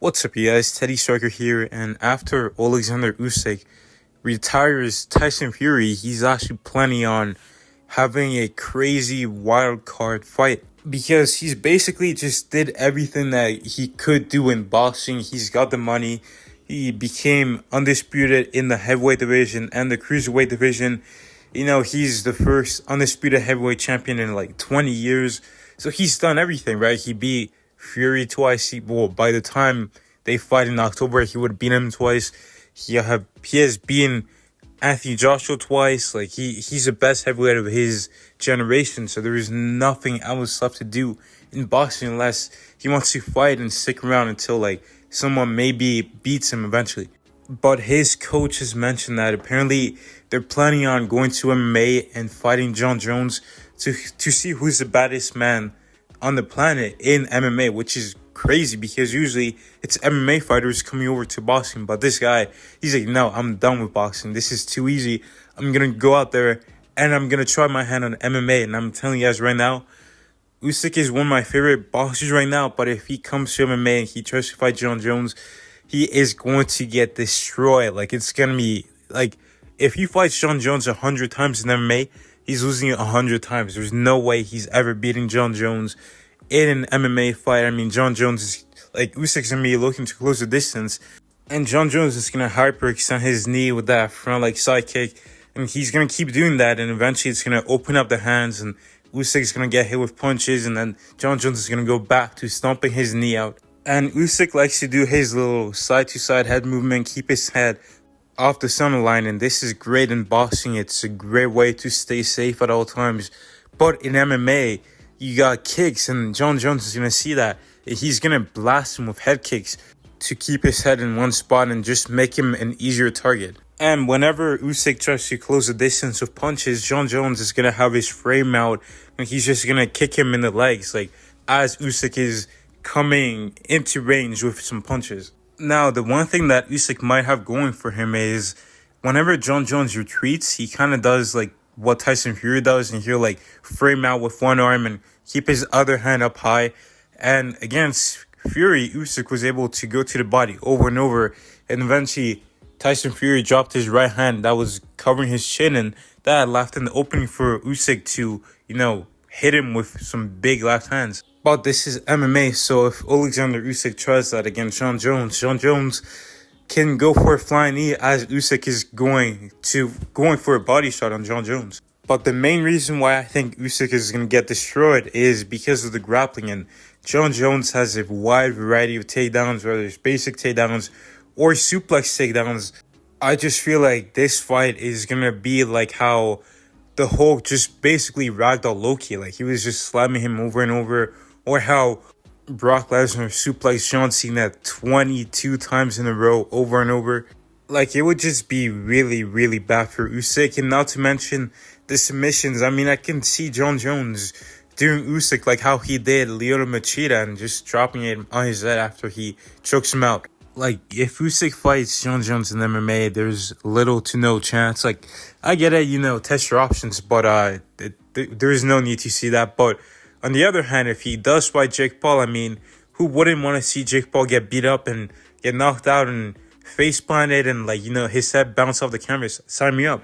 What's up, you guys? Teddy Striker here, and after Oleksandr Usyk retires Tyson Fury, he's actually planning on having a crazy wild card fight because he's basically just did everything that he could do in boxing. He's got the money. He became undisputed in the heavyweight division and the cruiserweight division. He's the first undisputed heavyweight champion in like 20 years. So he's done everything, right? He beat Fury twice. By the time they fight in October, he would beat him twice. He has beaten Anthony Joshua twice. Like he's the best heavyweight of his generation. So there is nothing else left to do in boxing unless he wants to fight and stick around until like someone maybe beats him eventually. But his coach has mentioned that apparently they're planning on going to MMA and fighting Jon Jones to see who's the baddest man on the planet in MMA, which is crazy because usually it's MMA fighters coming over to boxing. But this guy, he's like, no, I'm done with boxing. This is too easy. I'm going to go out there and I'm going to try my hand on MMA. And I'm telling you guys right now, Usyk is one of my favorite boxers right now. But if he comes to MMA and he tries to fight Jon Jones, he is going to get destroyed. Like, it's going to be like, if he fights Jon Jones 100 times in MMA, he's losing it 100 times. There's no way he's ever beating Jon Jones in an MMA fight. I mean, Jon Jones is like, Usyk's going to be looking to close the distance. And Jon Jones is going to hyperextend his knee with that front like side kick. And he's going to keep doing that. And eventually it's going to open up the hands. And Usyk's going to get hit with punches. And then Jon Jones is going to go back to stomping his knee out. And Usyk likes to do his little side-to-side head movement, keep his head off the center line, and this is great in boxing. It's a great way to stay safe at all times. But in MMA, you got kicks, and Jon Jones is going to see that. He's going to blast him with head kicks to keep his head in one spot and just make him an easier target. And whenever Usyk tries to close the distance with punches, Jon Jones is going to have his frame out, and he's just going to kick him in the legs, like as Usyk is coming into range with some punches. Now, the one thing that Usyk might have going for him is whenever Jon Jones retreats, he kind of does like what Tyson Fury does, and he'll like frame out with one arm and keep his other hand up high. And against Fury, Usyk was able to go to the body over and over, and eventually Tyson Fury dropped his right hand that was covering his chin, and that left an opening for Usyk to, hit him with some big left hands. But this is MMA, so if Oleksandr Usyk tries that against Jon Jones can go for a flying knee as Usyk is going for a body shot on Jon Jones. But the main reason why I think Usyk is going to get destroyed is because of the grappling, and Jon Jones has a wide variety of takedowns, whether it's basic takedowns or suplex takedowns. I just feel like this fight is going to be like how the Hulk just basically ragdoll Loki. Like, he was just slamming him over and over. Or how Brock Lesnar suplexed John Cena 22 times in a row over and over. Like, it would just be really, really bad for Usyk. And not to mention the submissions. I mean, I can see Jon Jones doing Usyk like how he did Lyoto Machida and just dropping it on his head after he chokes him out. Like, if Usyk fights Jon Jones in MMA, there's little to no chance. Like, I get it, test your options, but there is no need to see that. But on the other hand, if he does fight Jake Paul, I mean, who wouldn't want to see Jake Paul get beat up and get knocked out and face planted and his head bounce off the canvas? Sign me up.